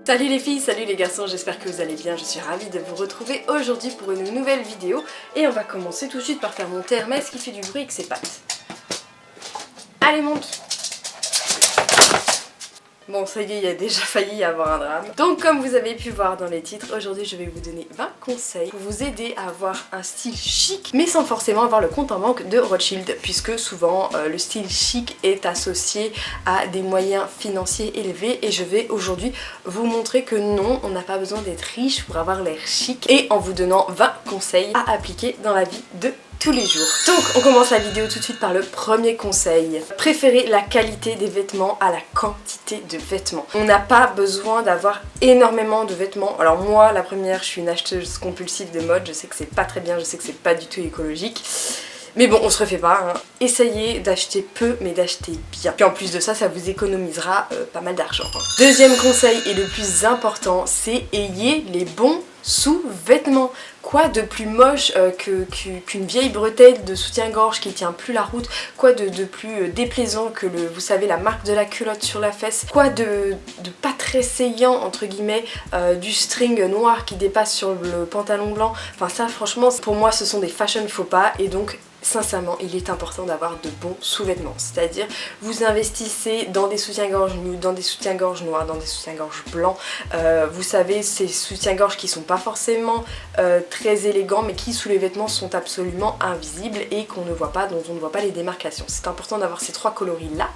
Salut les filles, salut les garçons, j'espère que vous allez bien, je suis ravie de vous retrouver aujourd'hui pour une nouvelle vidéo. Et on va commencer tout de suite par faire monter Hermès qui fait du bruit avec ses pattes. Allez monte! Bon ça y est, il y a déjà failli y avoir un drame. Donc comme vous avez pu voir dans les titres, aujourd'hui je vais vous donner 20 conseils pour vous aider à avoir un style chic, mais sans forcément avoir le compte en banque de Rothschild, puisque souvent le style chic est associé à des moyens financiers élevés, et je vais aujourd'hui vous montrer que non, on n'a pas besoin d'être riche pour avoir l'air chic, et en vous donnant 20 conseils à appliquer dans la vie de tous les jours. Donc on commence la vidéo tout de suite par le premier conseil. Préférez la qualité des vêtements à la quantité de vêtements. On n'a pas besoin d'avoir énormément de vêtements. Alors moi la première, je suis une acheteuse compulsive de mode, je sais que c'est pas très bien, je sais que c'est pas du tout écologique. Mais bon, on se refait pas, hein. Essayez d'acheter peu, mais d'acheter bien. Puis en plus de ça, ça vous économisera pas mal d'argent. Deuxième conseil et le plus important, c'est ayez les bons sous-vêtements. Quoi de plus moche qu'une vieille bretelle de soutien-gorge qui tient plus la route? Quoi de plus déplaisant que vous savez, la marque de la culotte sur la fesse? Quoi de pas très saillant entre guillemets, du string noir qui dépasse sur le pantalon blanc? Enfin ça franchement, pour moi ce sont des fashion faux pas, et donc sincèrement, il est important d'avoir de bons sous-vêtements. C'est-à-dire, vous investissez dans des soutiens-gorge nus, dans des soutiens-gorge noirs, dans des soutiens-gorge blancs. Vous savez, ces soutiens-gorge qui sont pas forcément très élégants, mais qui sous les vêtements sont absolument invisibles et qu'on ne voit pas, dont on ne voit pas les démarcations. C'est important d'avoir ces trois coloris-là.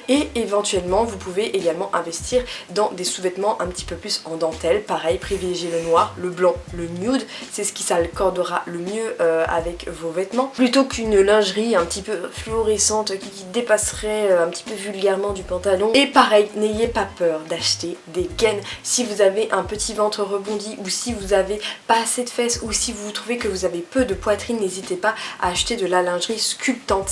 Et éventuellement, vous pouvez également investir dans des sous-vêtements un petit peu plus en dentelle. Pareil, privilégiez le noir, le blanc, le nude. C'est ce qui s'accordera le mieux avec vos vêtements. Plutôt qu'une lingerie un petit peu fluorescente qui dépasserait un petit peu vulgairement du pantalon. Et pareil, n'ayez pas peur d'acheter des gaines. Si vous avez un petit ventre rebondi, ou si vous avez pas assez de fesses, ou si vous trouvez que vous avez peu de poitrine, n'hésitez pas à acheter de la lingerie sculptante.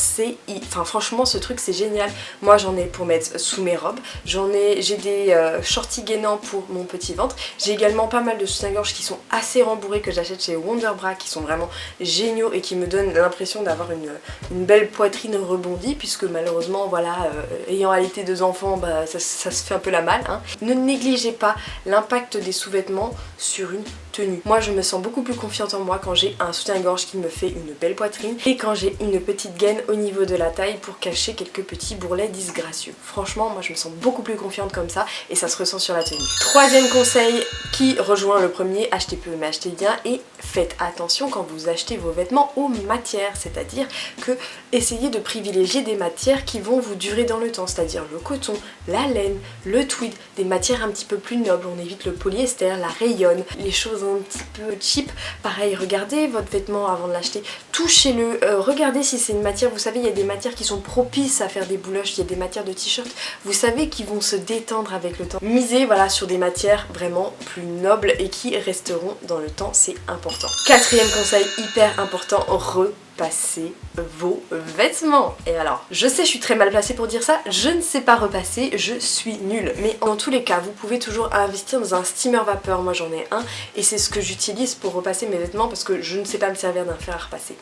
Enfin franchement, ce truc c'est génial. Moi j'en ai pour mettre sous mes robes, j'ai des shorties gainants pour mon petit ventre. J'ai également pas mal de soutiens-gorge qui sont assez rembourrés, que j'achète chez Wonderbra, qui sont vraiment géniaux et qui me donnent l'impression d'avoir une belle poitrine rebondie, puisque malheureusement voilà, ayant allaité 2 enfants, bah, ça se fait un peu la malle, hein. Ne négligez pas l'impact des sous-vêtements sur une tenue. Moi je me sens beaucoup plus confiante en moi quand j'ai un soutien-gorge qui me fait une belle poitrine, et quand j'ai une petite gaine au niveau de la taille pour cacher quelques petits bourrelets disgracieux. Franchement moi je me sens beaucoup plus confiante comme ça, et ça se ressent sur la tenue. Troisième conseil qui rejoint le premier, achetez peu mais achetez bien, et faites attention quand vous achetez vos vêtements aux matières, c'est-à-dire que essayez de privilégier des matières qui vont vous durer dans le temps, c'est-à-dire le coton, la laine, le tweed, des matières un petit peu plus nobles. On évite le polyester, la rayonne, les choses un petit peu cheap. Pareil, regardez votre vêtement avant de l'acheter, touchez-le, regardez si c'est une matière, vous savez il y a des matières qui sont propices à faire des bouloches, il y a des matières de t-shirt, vous savez qui vont se détendre avec le temps. Misez voilà sur des matières vraiment plus nobles et qui resteront dans le temps, c'est important. Quatrième conseil hyper important, repassez vos vêtements. Et alors, je sais, je suis très mal placée pour dire ça, je ne sais pas repasser, je suis nulle. Mais dans tous les cas, vous pouvez toujours investir dans un steamer vapeur. Moi j'en ai un, et c'est ce que j'utilise pour repasser mes vêtements, parce que je ne sais pas me servir d'un fer à repasser.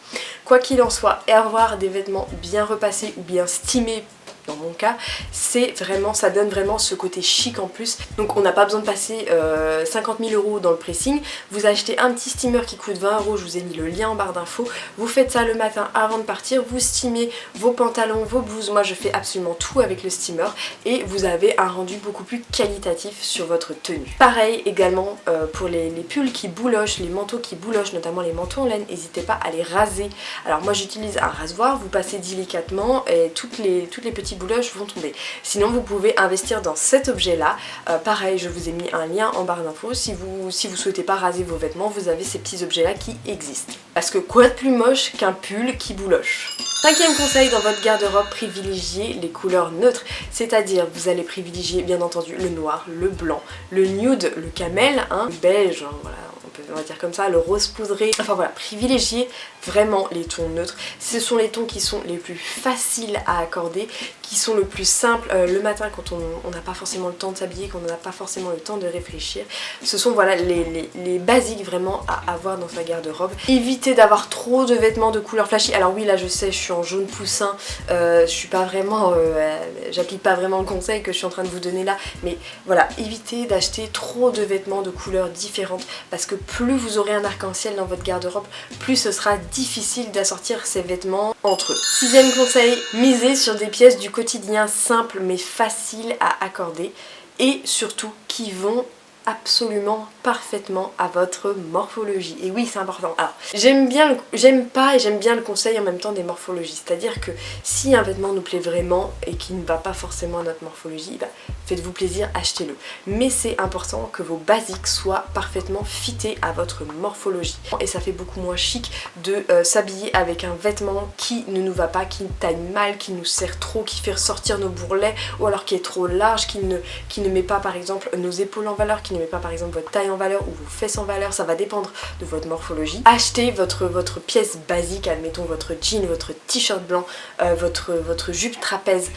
Quoi qu'il en soit, avoir des vêtements bien repassés ou bien steamés, dans mon cas, c'est vraiment, ça donne vraiment ce côté chic en plus. Donc on n'a pas besoin de passer 50 000 € dans le pressing. Vous achetez un petit steamer qui coûte 20 €, je vous ai mis le lien en barre d'infos. Vous faites ça le matin avant de partir, vous steamez vos pantalons, vos blouses. Moi je fais absolument tout avec le steamer, et vous avez un rendu beaucoup plus qualitatif sur votre tenue. Pareil également pour les pulls qui boulochent, les manteaux qui boulochent, notamment les manteaux en laine, n'hésitez pas à les raser. Alors moi j'utilise un rasoir, vous passez délicatement et toutes les petits bouloches vont tomber. Sinon vous pouvez investir dans cet objet là, pareil je vous ai mis un lien en barre d'infos. Si vous souhaitez pas raser vos vêtements, vous avez ces petits objets là qui existent, parce que quoi de plus moche qu'un pull qui bouloche. Cinquième conseil, dans votre garde-robe, privilégiez les couleurs neutres, c'est-à-dire vous allez privilégier bien entendu le noir, le blanc, le nude, le camel, hein, le beige, hein, voilà, on va dire comme ça, le rose poudré. Enfin voilà, privilégiez vraiment les tons neutres. Ce sont les tons qui sont les plus faciles à accorder, qui sont le plus simples le matin quand on n'a pas forcément le temps de s'habiller, quand on n'a pas forcément le temps de réfléchir. Ce sont voilà les basiques vraiment à avoir dans sa garde-robe. Évitez d'avoir trop de vêtements de couleur flashy. Alors oui, là je sais, je suis en jaune poussin, je suis pas vraiment, j'applique pas vraiment le conseil que je suis en train de vous donner là, mais voilà, évitez d'acheter trop de vêtements de couleurs différentes parce que plus vous aurez un arc-en-ciel dans votre garde-robe, plus ce sera difficile d'assortir ces vêtements entre eux. Sixième conseil, misez sur des pièces du quotidien simples mais faciles à accorder et surtout qui vont absolument parfaitement à votre morphologie. Et oui, c'est important. Alors, j'aime pas et j'aime bien le conseil en même temps des morphologies. C'est-à-dire que si un vêtement nous plaît vraiment et qui ne va pas forcément à notre morphologie, bah, faites-vous plaisir, achetez-le. Mais c'est important que vos basiques soient parfaitement fités à votre morphologie. Et ça fait beaucoup moins chic de s'habiller avec un vêtement qui ne nous va pas, qui taille mal, qui nous serre trop, qui fait ressortir nos bourrelets, ou alors qui est trop large, qui ne met pas par exemple nos épaules en valeur, qui ne met pas par exemple votre taille en valeur ou vos fesses en valeur, ça va dépendre de votre morphologie. Achetez votre pièce basique, admettons votre jean, votre t-shirt blanc, votre jupe trapèze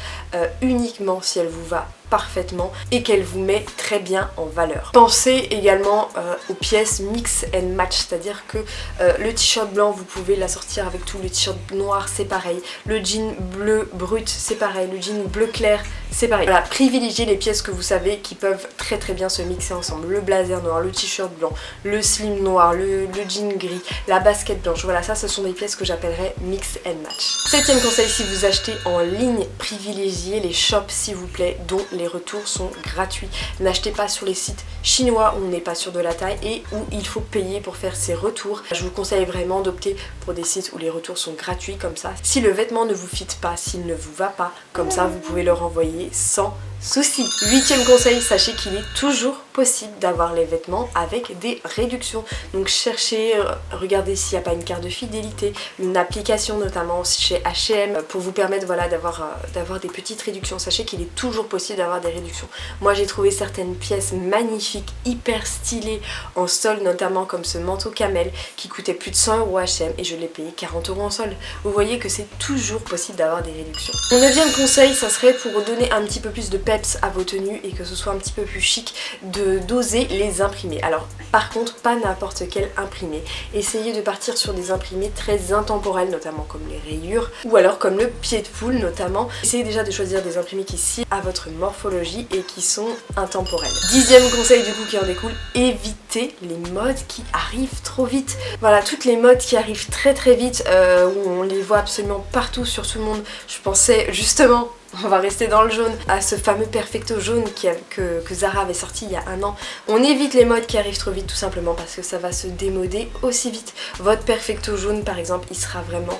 uniquement si elle vous va parfaitement et qu'elle vous met très bien en valeur. Pensez également aux pièces mix and match, c'est-à-dire que le t-shirt blanc vous pouvez l'assortir avec tout, le t-shirt noir c'est pareil, le jean bleu brut c'est pareil, le jean bleu clair c'est pareil. Voilà, privilégiez les pièces que vous savez qui peuvent très très bien se mixer ensemble, le blazer noir, le t-shirt blanc, le slim noir, le jean gris, la basket blanche, voilà, ça ce sont des pièces que j'appellerais mix and match. Septième conseil, si vous achetez en ligne, privilégiez les shops s'il vous plaît dont les retours sont gratuits. N'achetez pas sur les sites chinois où on n'est pas sûr de la taille et où il faut payer pour faire ses retours. Je vous conseille vraiment d'opter pour des sites où les retours sont gratuits, comme ça si le vêtement ne vous fit pas, s'il ne vous va pas, comme ça vous pouvez le renvoyer sans souci. Huitième conseil, sachez qu'il est toujours possible d'avoir les vêtements avec des réductions. Donc cherchez, regardez s'il n'y a pas une carte de fidélité, une application notamment chez H&M pour vous permettre voilà, d'avoir des petites réductions. Sachez qu'il est toujours possible d'avoir des réductions. Moi j'ai trouvé certaines pièces magnifiques, hyper stylées en solde, notamment comme ce manteau camel qui coûtait plus de 100 € H&M et je l'ai payé 40 € en solde. Vous voyez que c'est toujours possible d'avoir des réductions. Mon neuvième conseil, ça serait pour donner un petit peu plus de peps à vos tenues et que ce soit un petit peu plus chic, d'oser les imprimer. Alors par contre pas n'importe quel imprimé, essayez de partir sur des imprimés très intemporels, notamment comme les rayures ou alors comme le pied de poule notamment. Essayez déjà de choisir des imprimés qui s'y à votre morphologie et qui sont intemporels. Dixième conseil du coup qui en découle, évitez les modes qui arrivent trop vite. Voilà, toutes les modes qui arrivent très très vite, où on les voit absolument partout sur tout le monde. Je pensais justement, on va rester dans le jaune, à ce fameux perfecto jaune que Zara avait sorti il y a un an. On évite les modes qui arrivent trop vite tout simplement parce que ça va se démoder aussi vite. Votre perfecto jaune par exemple, il sera vraiment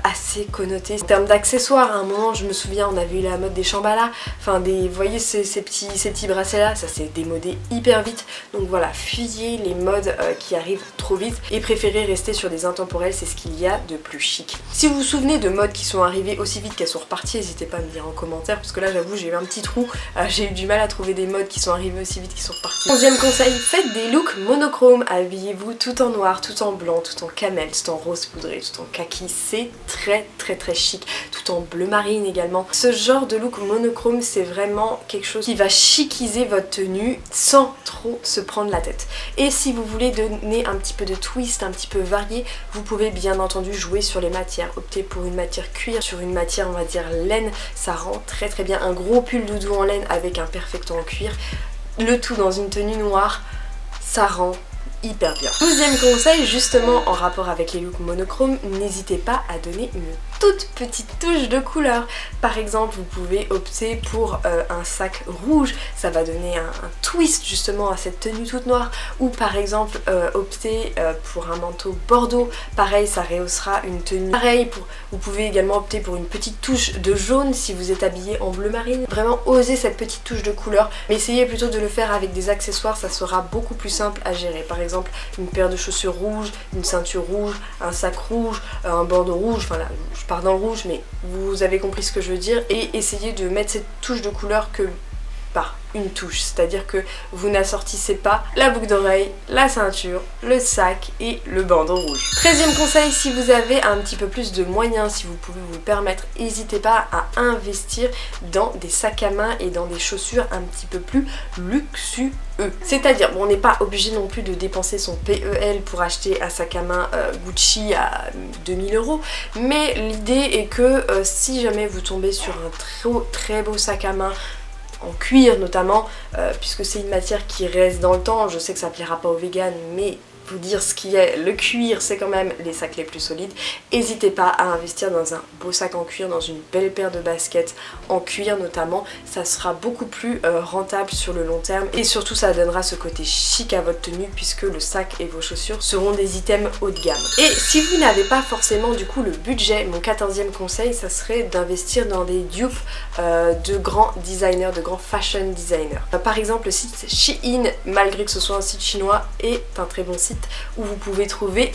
assez connoté. En termes d'accessoires, à un moment je me souviens on avait eu la mode des Shambhala, enfin vous voyez ces petits bracelets là, ça s'est démodé hyper vite. Donc voilà, fuyez les modes qui arrivent trop vite et préférez rester sur des intemporels, c'est ce qu'il y a de plus chic. Si vous vous souvenez de modes qui sont arrivées aussi vite qu'elles sont reparties, n'hésitez pas à me dire en commentaire parce que là j'avoue j'ai eu un petit trou, j'ai eu du mal à trouver des modes qui sont arrivés aussi vite qui sont repartis. 11e conseil, faites des looks monochromes, habillez-vous tout en noir, tout en blanc, tout en camel, tout en rose poudré, tout en kaki, c'est très très très chic, tout en bleu marine également. Ce genre de look monochrome c'est vraiment quelque chose qui va chiquiser votre tenue sans trop se prendre la tête. Et si vous voulez donner un petit peu de twist, un petit peu varié, vous pouvez bien entendu jouer sur les matières, opter pour une matière cuir, sur une matière on va dire laine, ça rend très très bien. Un gros pull doudou en laine avec un perfecto en cuir, le tout dans une tenue noire, ça rend hyper bien. 12e conseil, justement en rapport avec les looks monochromes, n'hésitez pas à donner une toute petite touche de couleur. Par exemple, vous pouvez opter pour un sac rouge, ça va donner un twist justement à cette tenue toute noire. Ou par exemple, opter pour un manteau bordeaux, pareil, ça rehaussera une tenue. Pareil, vous pouvez également opter pour une petite touche de jaune si vous êtes habillé en bleu marine. Vraiment oser cette petite touche de couleur, mais essayez plutôt de le faire avec des accessoires, ça sera beaucoup plus simple à gérer. Par exemple, une paire de chaussures rouges, une ceinture rouge, un sac rouge, un bandeau rouge, enfin là, je pars dans le rouge mais vous avez compris ce que je veux dire, et essayez de mettre cette touche de couleur que par une touche, c'est-à-dire que vous n'assortissez pas la boucle d'oreille, la ceinture, le sac et le bandeau rouge. 13e conseil, si vous avez un petit peu plus de moyens, si vous pouvez vous le permettre, n'hésitez pas à investir dans des sacs à main et dans des chaussures un petit peu plus luxueux. C'est-à-dire, bon, on n'est pas obligé non plus de dépenser son PEL pour acheter un sac à main Gucci à 2000 €, mais l'idée est que si jamais vous tombez sur un très beau sac à main en cuir notamment, puisque c'est une matière qui reste dans le temps, je sais que ça plaira pas aux véganes, mais vous dire ce qui est, le cuir c'est quand même les sacs les plus solides. N'hésitez pas à investir dans un beau sac en cuir, dans une belle paire de baskets en cuir notamment, ça sera beaucoup plus rentable sur le long terme et surtout ça donnera ce côté chic à votre tenue puisque le sac et vos chaussures seront des items haut de gamme. Et si vous n'avez pas forcément du coup le budget, mon 14e conseil ça serait d'investir dans des dupes de grands designers, de grands fashion designers. Par exemple le site Shein, malgré que ce soit un site chinois, est un très bon site où vous pouvez trouver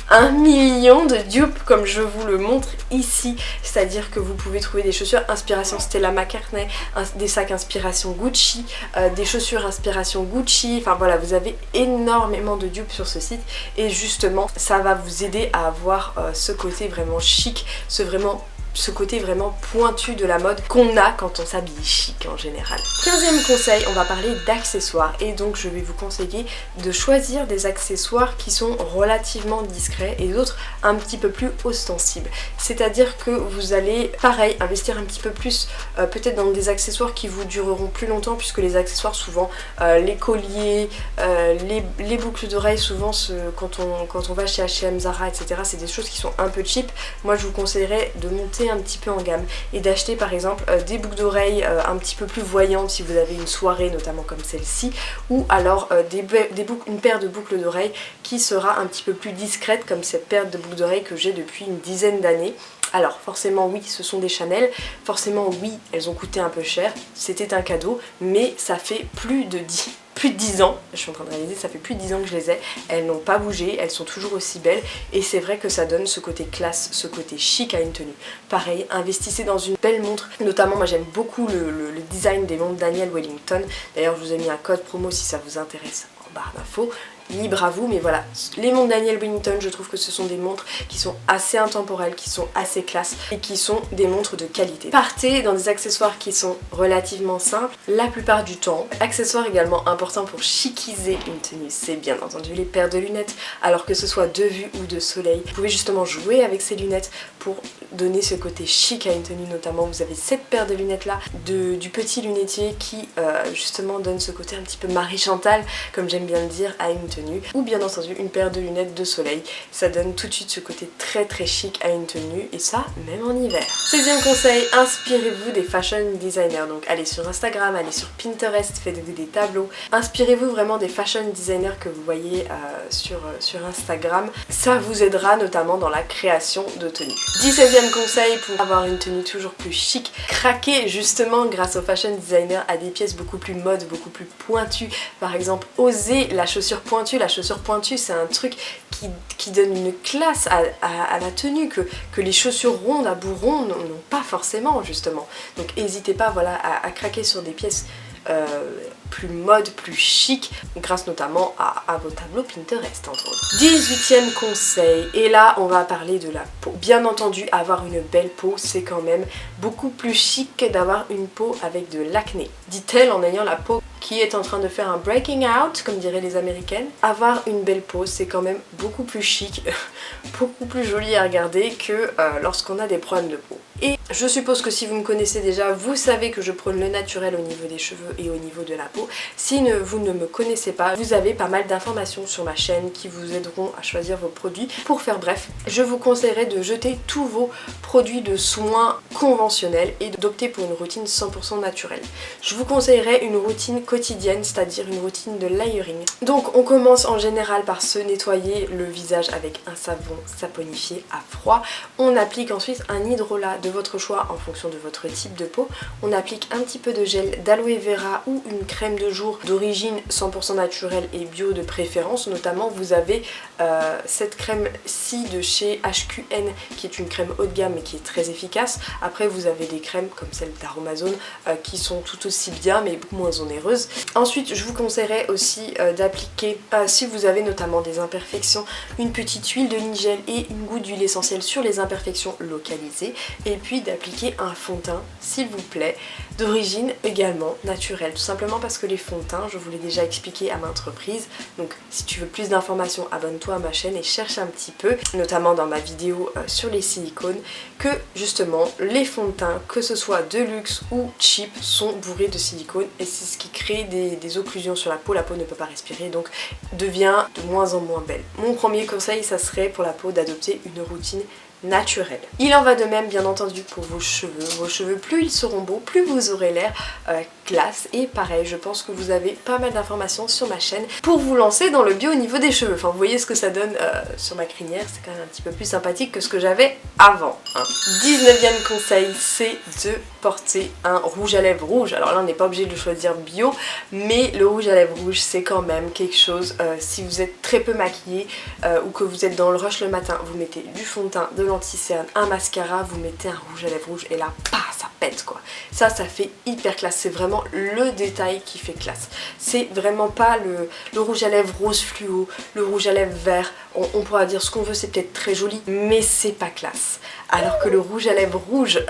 1 million de dupes comme je vous le montre ici, c'est-à-dire que vous pouvez trouver des chaussures inspiration Stella McCartney, des sacs inspiration Gucci, des chaussures inspiration Gucci, enfin voilà, vous avez énormément de dupes sur ce site et justement ça va vous aider à avoir ce côté vraiment chic, ce côté vraiment pointu de la mode qu'on a quand on s'habille chic en général. 15e conseil, on va parler d'accessoires et donc je vais vous conseiller de choisir des accessoires qui sont relativement discrets et d'autres un petit peu plus ostensibles. C'est-à-dire que vous allez, pareil, investir un petit peu plus peut-être dans des accessoires qui vous dureront plus longtemps puisque les accessoires souvent, les colliers, les boucles d'oreilles souvent quand on va chez H&M, Zara, etc. c'est des choses qui sont un peu cheap. Moi je vous conseillerais de monter un petit peu en gamme et d'acheter par exemple des boucles d'oreilles un petit peu plus voyantes si vous avez une soirée notamment comme celle-ci, ou alors une paire de boucles d'oreilles qui sera un petit peu plus discrète comme cette paire de boucles d'oreilles que j'ai depuis une dizaine d'années. Alors forcément oui, ce sont des Chanel, forcément oui, elles ont coûté un peu cher, c'était un cadeau, mais ça fait plus de 10 ans, je suis en train de réaliser, ça fait plus de 10 ans que je les ai, elles n'ont pas bougé, elles sont toujours aussi belles et c'est vrai que ça donne ce côté classe, ce côté chic à une tenue. Pareil, investissez dans une belle montre, notamment moi j'aime beaucoup le design des montres Daniel Wellington, d'ailleurs je vous ai mis un code promo si ça vous intéresse en barre d'infos. Libre à vous, mais voilà, les montres Daniel Wellington, je trouve que ce sont des montres qui sont assez intemporelles, qui sont assez classe et qui sont des montres de qualité. Partez dans des accessoires qui sont relativement simples la plupart du temps. Accessoires également importants pour chiquiser une tenue, c'est bien entendu les paires de lunettes, alors que ce soit de vue ou de soleil. Vous pouvez justement jouer avec ces lunettes pour donner ce côté chic à une tenue, notamment vous avez cette paire de lunettes là du petit lunetier qui justement donne ce côté un petit peu Marie Chantal, comme j'aime bien le dire, à une tenue. Ou bien entendu une paire de lunettes de soleil, ça donne tout de suite ce côté très très chic à une tenue et ça même en hiver. 16e conseil, inspirez-vous des fashion designers, donc allez sur Instagram, allez sur Pinterest, faites-vous des tableaux, inspirez-vous vraiment des fashion designers que vous voyez sur Instagram, ça vous aidera notamment dans la création de tenues. 17e conseil pour avoir une tenue toujours plus chic, craquez justement grâce aux fashion designers à des pièces beaucoup plus mode, beaucoup plus pointues, par exemple osez la chaussure pointue. La chaussure pointue c'est un truc qui donne une classe à la tenue que les chaussures rondes à bout rond n'ont pas forcément justement. Donc n'hésitez pas voilà, à craquer sur des pièces plus mode, plus chic, grâce notamment à vos tableaux Pinterest entre autres. 18e conseil, et là on va parler de la peau. Bien entendu, avoir une belle peau c'est quand même beaucoup plus chic que d'avoir une peau avec de l'acné, dit-elle en ayant la peau qui est en train de faire un breaking out, comme diraient les américaines. Avoir une belle peau c'est quand même beaucoup plus chic, beaucoup plus joli à regarder que lorsqu'on a des problèmes de peau. Et je suppose que si vous me connaissez déjà, vous savez que je prône le naturel au niveau des cheveux et au niveau de la peau. Si vous ne me connaissez pas, vous avez pas mal d'informations sur ma chaîne qui vous aideront à choisir vos produits. Pour faire bref, je vous conseillerais de jeter tous vos produits de soins conventionnels et d'opter pour une routine 100% naturelle. Je vous conseillerais une routine quotidienne, c'est-à-dire une routine de layering. Donc on commence en général par se nettoyer le visage avec un savon saponifié à froid. On applique ensuite un hydrolat de votre choix en fonction de votre type de peau. On applique un petit peu de gel d'aloe vera ou une crème de jour d'origine 100% naturelle et bio de préférence. Notamment vous avez cette crème-ci de chez HQN qui est une crème haut de gamme et qui est très efficace. Après vous avez des crèmes comme celle d'Aromazone qui sont tout aussi bien mais beaucoup moins onéreuses. Ensuite je vous conseillerais aussi d'appliquer, si vous avez notamment des imperfections, une petite huile de nigel et une goutte d'huile essentielle sur les imperfections localisées. Et puis d'appliquer un fond de teint s'il vous plaît d'origine également naturelle, tout simplement parce que les fonds de teint, je vous l'ai déjà expliqué à maintes reprises, donc si tu veux plus d'informations abonne-toi à ma chaîne et cherche un petit peu, notamment dans ma vidéo sur les silicones, que justement les fonds de teint, que ce soit de luxe ou cheap, sont bourrés de silicone et c'est ce qui crée des occlusions sur la peau ne peut pas respirer, donc devient de moins en moins belle. Mon premier conseil, ça serait pour la peau d'adopter une routine naturelle. Il en va de même bien entendu pour vos cheveux. Vos cheveux, plus ils seront beaux, plus vous aurez l'air classe. Et pareil, je pense que vous avez pas mal d'informations sur ma chaîne pour vous lancer dans le bio au niveau des cheveux. Enfin, vous voyez ce que ça donne sur ma crinière, c'est quand même un petit peu plus sympathique que ce que j'avais avant. 19e conseil, c'est de porter un rouge à lèvres rouge. Alors là, on n'est pas obligé de choisir bio, mais le rouge à lèvres rouge, c'est quand même quelque chose, si vous êtes très peu maquillé ou que vous êtes dans le rush le matin, vous mettez du fond de teint, de l'anti-cerne, un mascara, vous mettez un rouge à lèvres rouge et là, ça pète quoi. Ça fait hyper classe, c'est vraiment le détail qui fait classe. C'est vraiment pas le rouge à lèvres rose fluo, le rouge à lèvres vert, on pourra dire ce qu'on veut, c'est peut-être très joli, mais c'est pas classe. Alors que le rouge à lèvres rouge,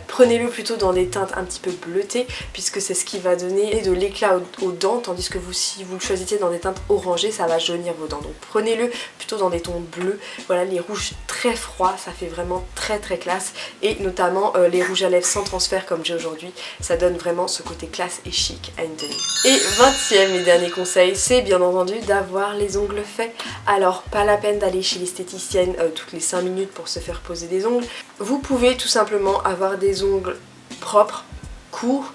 prenez-le plutôt dans des teintes un petit peu bleutées, puisque c'est ce qui va donner de l'éclat aux dents, tandis que si vous le choisissez dans des teintes orangées, ça va jaunir vos dents. Donc prenez-le plutôt dans des tons bleus. Voilà, les rouges très froids, ça fait vraiment très classe, et notamment les rouges à lèvres sans transfert comme j'ai aujourd'hui, ça donne vraiment ce côté classe et chic à une tenue. Et 20e et dernier conseil, c'est bien entendu d'avoir les ongles faits. Alors pas la peine d'aller chez l'esthéticienne toutes les 5 minutes pour se faire poser des ongles. Vous pouvez tout simplement avoir des ongles propres, courts,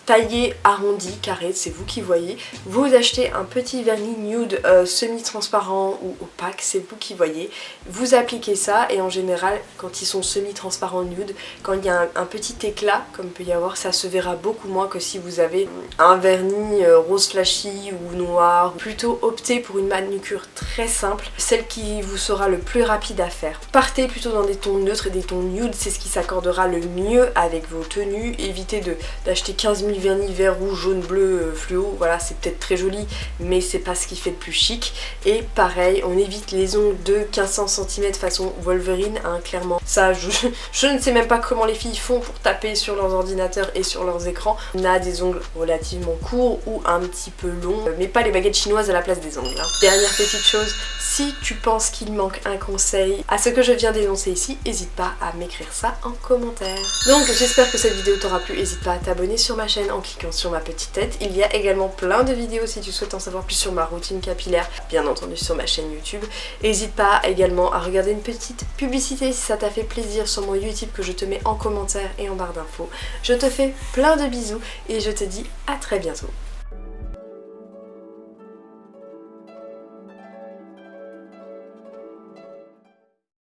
taillés, arrondis, carrés, c'est vous qui voyez. Vous achetez un petit vernis nude semi-transparent ou opaque, c'est vous qui voyez. Vous appliquez ça et en général, quand ils sont semi-transparents nude, quand il y a un petit éclat, comme peut y avoir, ça se verra beaucoup moins que si vous avez un vernis rose flashy ou noir. Plutôt optez pour une manucure très simple, celle qui vous sera le plus rapide à faire. Partez plutôt dans des tons neutres et des tons nude, c'est ce qui s'accordera le mieux avec vos tenues. Évitez d'acheter 15 000 vernis vert, rouge, jaune, bleu, fluo, voilà, c'est peut-être très joli mais c'est pas ce qui fait le plus chic. Et pareil, on évite les ongles de 15 cm façon Wolverine, hein, clairement. Ça, je ne sais même pas comment les filles font pour taper sur leurs ordinateurs et sur leurs écrans. On a des ongles relativement courts ou un petit peu longs, mais pas les baguettes chinoises à la place des ongles. Dernière petite chose, si tu penses qu'il manque un conseil à ce que je viens d'énoncer ici, n'hésite pas à m'écrire ça en commentaire. Donc j'espère que cette vidéo t'aura plu, n'hésite pas à t'abonner sur ma chaîne en cliquant sur ma petite tête. Il y a également plein de vidéos si tu souhaites en savoir plus sur ma routine capillaire, bien entendu sur ma chaîne YouTube. N'hésite pas également à regarder une petite publicité si ça t'a fait plaisir sur mon YouTube que je te mets en commentaire et en barre d'infos. Je te fais plein de bisous et je te dis à très bientôt.